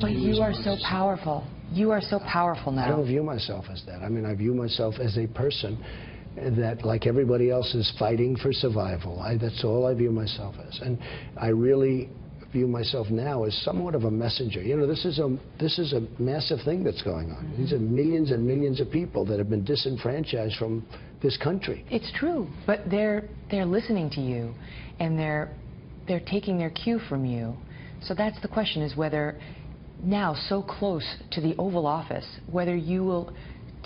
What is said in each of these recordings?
But you are so powerful. You are so powerful now. I don't view myself as that. I mean, I view myself as a person that, like everybody else, is fighting for survival. That's all I view myself as. And I really view myself now as somewhat of a messenger. You know, this is a massive thing that's going on. These are millions and millions of people that have been disenfranchised from this country. It's true, but they're listening to you, and they're taking their cue from you. So that's the question, is whether now, so close to the Oval Office, whether you will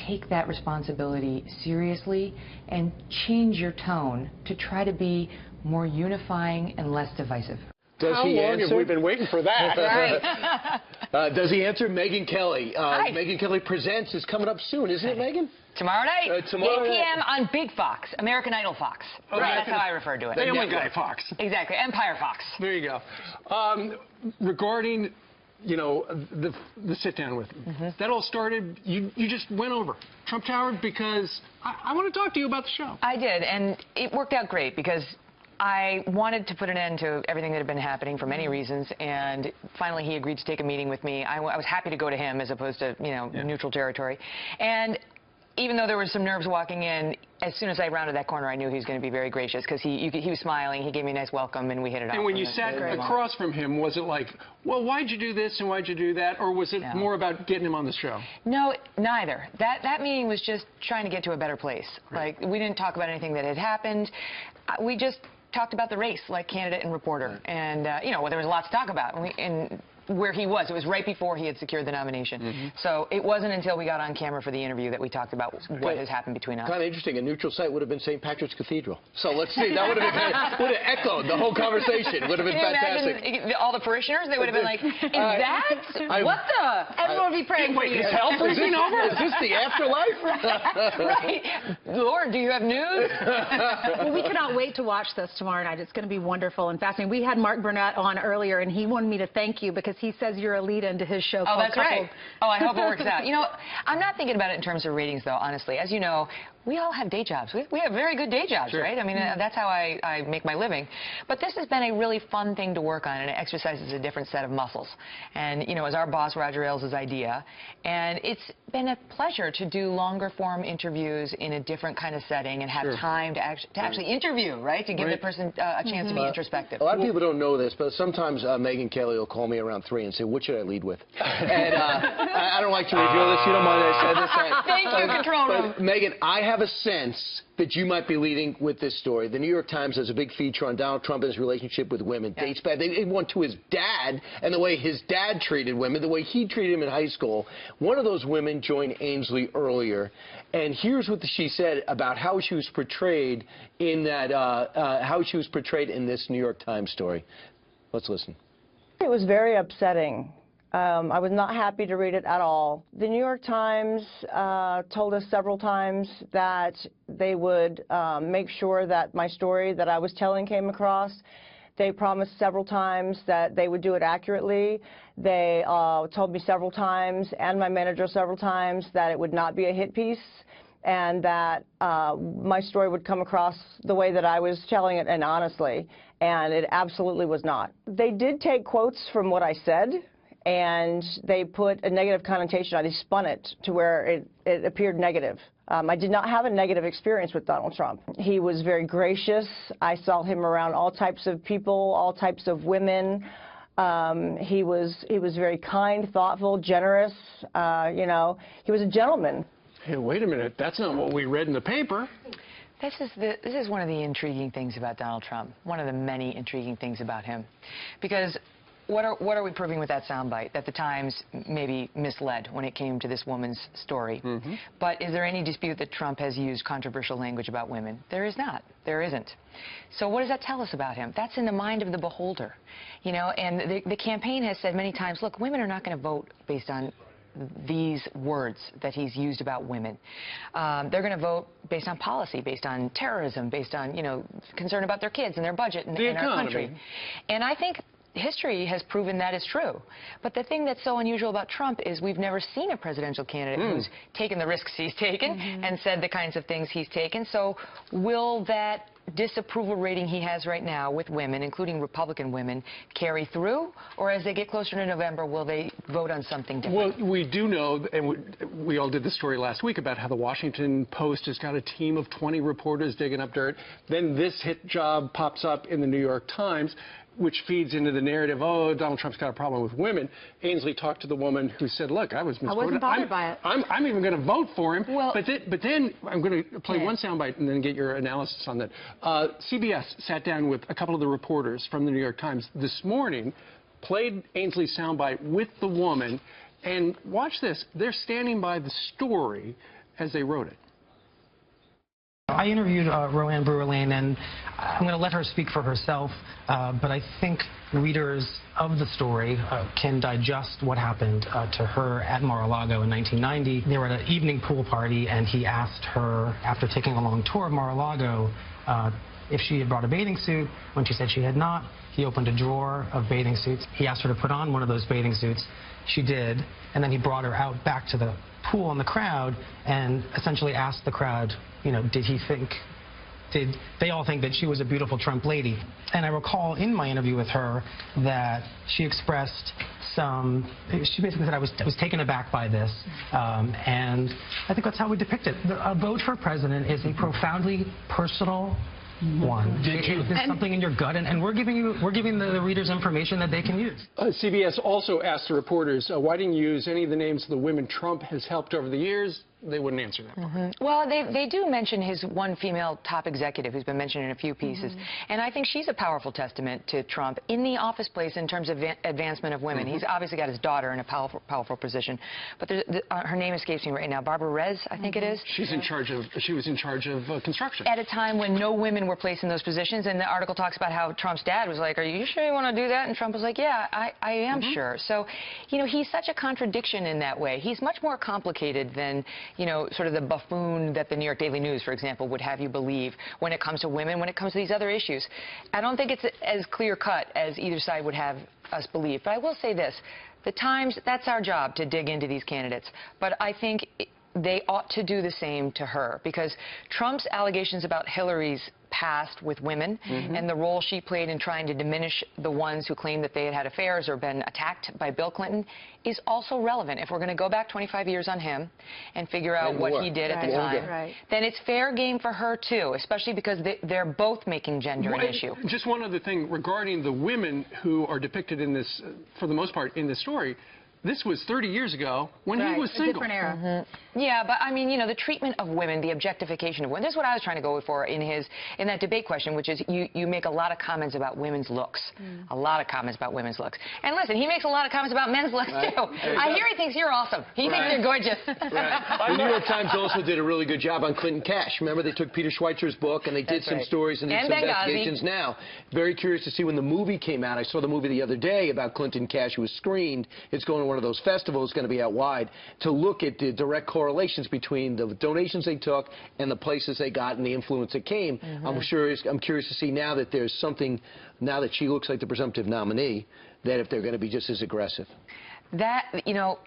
take that responsibility seriously and change your tone to try to be more unifying and less divisive. How long have we been waiting for that? Right. Does he answer? Megyn Kelly. Hi. Megyn Kelly Presents is coming up soon, isn't it, Megyn? Tomorrow night, tomorrow 8 p.m. on Big Fox, American Idol Fox. Okay. Right, that's how I refer to it. Family Guy Fox. Exactly, Empire Fox. There you go. Regarding, you know, the sit-down with him, that all started, you just went over Trump Tower because I want to talk to you about the show. I did, and it worked out great because I wanted to put an end to everything that had been happening for many reasons, and finally he agreed to take a meeting with me. I was happy to go to him as opposed to, you know, neutral territory. And even though there was some nerves walking in, as soon as I rounded that corner, I knew he was going to be very gracious because he was smiling. He gave me a nice welcome, and we hit it off. And when you sat across from him, was it like, well, why'd you do this and why'd you do that? Or was it more about getting him on the show? No, neither. That meeting was just trying to get to a better place. Right. Like, we didn't talk about anything that had happened. We just talked about the race, like candidate and reporter. Right. And, you know, well, there was a lot to talk about. And where he was. It was right before he had secured the nomination. So it wasn't until we got on camera for the interview that we talked about what has happened between us. Kind of interesting. A neutral site would have been St. Patrick's Cathedral. So let's see. That would have echoed the whole conversation. Would have been fantastic. Imagine all the parishioners? They would have been like, is that? What the? Everyone would be praying for you. Is hell freezing over? Is this the afterlife? Right. Lord, do you have news? Well, we cannot wait to watch this tomorrow night. It's going to be wonderful and fascinating. We had Mark Burnett on earlier, and he wanted me to thank you because he says you're a lead into his show. Oh, that's right. Oh, I hope it works out. You know, I'm not thinking about it in terms of ratings, though, honestly. As you know, we all have day jobs. We have very good day jobs, right? I mean, that's how I make my living. But this has been a really fun thing to work on, and it exercises a different set of muscles. And, you know, it was our boss, Roger Ailes' idea. And it's been a pleasure to do longer form interviews in a different kind of setting and have time to actually interview, right? To give the person a chance to be introspective. A lot of people don't know this, but sometimes Megyn Kelly will call me around 3 and say, what should I lead with? And I don't like to reveal this. You don't mind that I said this? Thank you, control room. But, Megyn, I have a sense that you might be leading with this story. The New York Times has a big feature on Donald Trump and his relationship with women. Dates back. They went to his dad and the way his dad treated women, the way he treated him in high school. One of those women joined Ainsley earlier, and here's what she said about how she was portrayed in that, in this New York Times story. Let's listen. It was very upsetting. I was not happy to read it at all. The New York Times told us several times that they would make sure that my story that I was telling came across. They promised several times that they would do it accurately. They told me several times, and my manager several times, that it would not be a hit piece and that my story would come across the way that I was telling it, and honestly, and it absolutely was not. They did take quotes from what I said, and they put a negative connotation on it. They spun it to where it appeared negative. I did not have a negative experience with Donald Trump. He was very gracious. I saw him around all types of people, all types of women. He was very kind, thoughtful, generous. You know, he was a gentleman. Hey, wait a minute. That's not what we read in the paper. This is one of the intriguing things about Donald Trump, one of the many intriguing things about him. Because what are we proving with that soundbite? That the Times maybe misled when it came to this woman's story. But is there any dispute that Trump has used controversial language about women? There is not. There isn't. So what does that tell us about him? That's in the mind of the beholder. You know, and the campaign has said many times, look, women are not going to vote based on these words that he's used about women. They're going to vote based on policy, based on terrorism, based on, you know, concern about their kids and their budget and our country. And I think history has proven that is true. But the thing that's so unusual about Trump is we've never seen a presidential candidate who's taken the risks he's taken and said the kinds of things he's taken. So will that disapproval rating he has right now with women, including Republican women, carry through? Or as they get closer to November, will they vote on something different? Well, we do know, and we all did the story last week about how the Washington Post has got a team of 20 reporters digging up dirt. Then this hit job pops up in the New York Times, which feeds into the narrative, oh, Donald Trump's got a problem with women. Ainsley talked to the woman who said, look, I was misquoted. I wasn't bothered by it. I'm even going to vote for him. Well, but then I'm going to play one soundbite and then get your analysis on that. CBS sat down with a couple of the reporters from the New York Times this morning, played Ainsley's soundbite with the woman, and watch this. They're standing by the story as they wrote it. I interviewed Roanne Brewer-Lane, and I'm going to let her speak for herself, but I think readers of the story can digest what happened to her at Mar-a-Lago in 1990. They were at an evening pool party, and he asked her, after taking a long tour of Mar-a-Lago, if she had brought a bathing suit. When she said she had not, he opened a drawer of bathing suits. He asked her to put on one of those bathing suits. She did, and then he brought her out back to the pool in the crowd and essentially asked the crowd, you know, did they all think that she was a beautiful Trump lady? And I recall in my interview with her that she expressed she basically said, I was taken aback by this, and I think that's how we depict it. A vote for president is a profoundly personal one. There's something in your gut, and we're giving the readers information that they can use. CBS also asked the reporters, why didn't you use any of the names of the women Trump has helped over the years? They wouldn't answer that part. Well, they do mention his one female top executive who's been mentioned in a few pieces. And I think she's a powerful testament to Trump in the office place in terms of advancement of women. He's obviously got his daughter in a powerful position. But her name escapes me right now. Barbara Rez, I think it is. She was in charge of construction. At a time when no women were placed in those positions. And the article talks about how Trump's dad was like, are you sure you want to do that? And Trump was like, yeah, I am sure. So, you know, he's such a contradiction in that way. He's much more complicated than, you know, sort of the buffoon that the New York Daily News, for example, would have you believe when it comes to women, when it comes to these other issues. I don't think it's as clear-cut as either side would have us believe. But I will say this. The Times, that's our job, to dig into these candidates. But I think they ought to do the same to her, because Trump's allegations about Hillary's past with women and the role she played in trying to diminish the ones who claimed that they had affairs or been attacked by Bill Clinton is also relevant. If we're going to go back 25 years on him and figure out what he did at the time, then it's fair game for her, too, especially because they're both making gender an issue. Just one other thing regarding the women who are depicted in this, for the most part, in this story. This was 30 years ago when he was single. A different era. Yeah, but I mean, you know, the treatment of women, the objectification of women. This is what I was trying to go for in that debate question, which is you make a lot of comments about women's looks. A lot of comments about women's looks. And listen, he makes a lot of comments about men's looks, too. I hear he thinks you're awesome. He thinks you're gorgeous. The New York Times also did a really good job on Clinton Cash. Remember, they took Peter Schweizer's book and they did some stories and did some investigations now. Very curious to see when the movie came out. I saw the movie the other day about Clinton Cash, who was screened. It's going to one of those festivals, going to be out wide, to look at the direct correlations between the donations they took and the places they got and the influence that came. I'm curious to see now that there's something, now that she looks like the presumptive nominee, that if they're going to be just as aggressive. That, you know,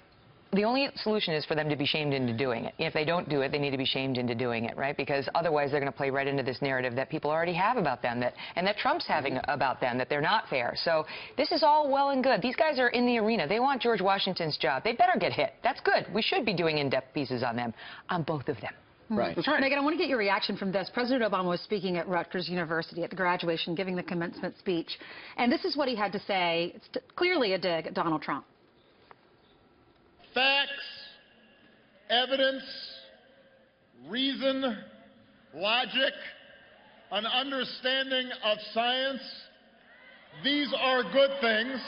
the only solution is for them to be shamed into doing it. If they don't do it, they need to be shamed into doing it, right? Because otherwise they're going to play right into this narrative that people already have about them, and that Trump's having about them, that they're not fair. So this is all well and good. These guys are in the arena. They want George Washington's job. They better get hit. That's good. We should be doing in-depth pieces on them, on both of them. Right. That's right. Megyn, I want to get your reaction from this. President Obama was speaking at Rutgers University at the graduation, giving the commencement speech. And this is what he had to say. It's clearly a dig at Donald Trump. Facts, evidence, reason, logic, an understanding of science. These are good things.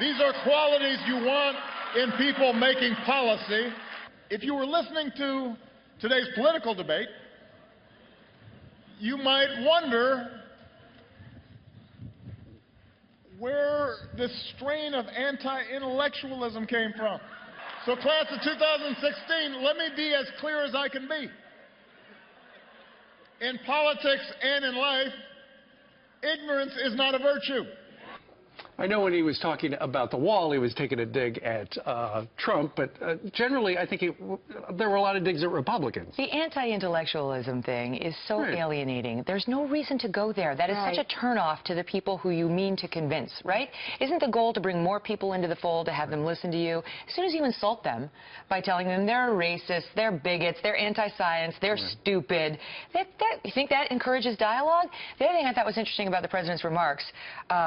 These are qualities you want in people making policy. If you were listening to today's political debate, you might wonder where this strain of anti-intellectualism came from. So class of 2016, let me be as clear as I can be. In politics and in life, ignorance is not a virtue. I know when he was talking about the wall, he was taking a dig at Trump, but generally, I think there were a lot of digs at Republicans. The anti-intellectualism thing is so alienating. There's no reason to go there. That is such a turnoff to the people who you mean to convince, right? Isn't the goal to bring more people into the fold, to have them listen to you? As soon as you insult them by telling them they're racist, they're bigots, they're anti-science, they're stupid, you think that encourages dialogue? The other thing I thought was interesting about the president's remarks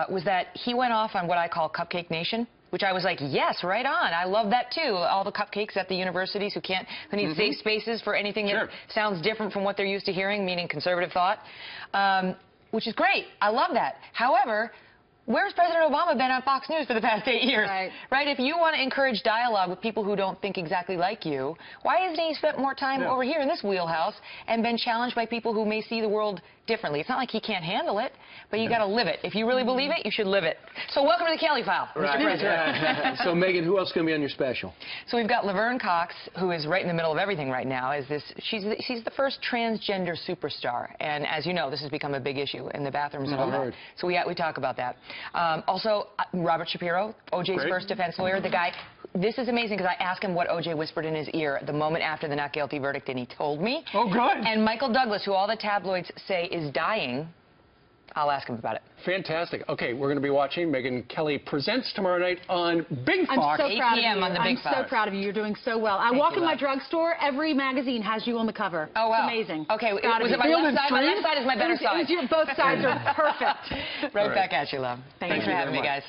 was that he went off on what I call Cupcake Nation, which I was like, yes, right on. I love that, too. All the cupcakes at the universities who need safe spaces for anything that sounds different from what they're used to hearing, meaning conservative thought, which is great. I love that. However, where's President Obama been on Fox News for the past 8 years? Right? If you want to encourage dialogue with people who don't think exactly like you, why hasn't he spent more time over here in this wheelhouse and been challenged by people who may see the world differently? It's not like he can't handle it, but you got to live it. If you really believe it, you should live it. So welcome to the Kelly File, Mr. President. So, Megyn, who else is going to be on your special? So we've got Laverne Cox, who is right in the middle of everything right now. She's the first transgender superstar, and as you know, this has become a big issue in the bathrooms and all that. So we talk about that. Also, Robert Shapiro, O.J.'s first defense lawyer, the guy. This is amazing because I asked him what O.J. whispered in his ear the moment after the not guilty verdict, and he told me. Oh, good. And Michael Douglas, who all the tabloids say is dying, I'll ask him about it. Fantastic. Okay, we're going to be watching Megyn Kelly Presents tomorrow night on Big Fox. I'm so proud of you. on the Big Fox. I'm so proud of you. You're doing so well. I walk in my drugstore, every magazine has you on the cover. Oh, wow. It's amazing. Okay, was it my left side? My left side is my better side. Both sides are perfect. Right back at you, love. Thanks for having me, guys.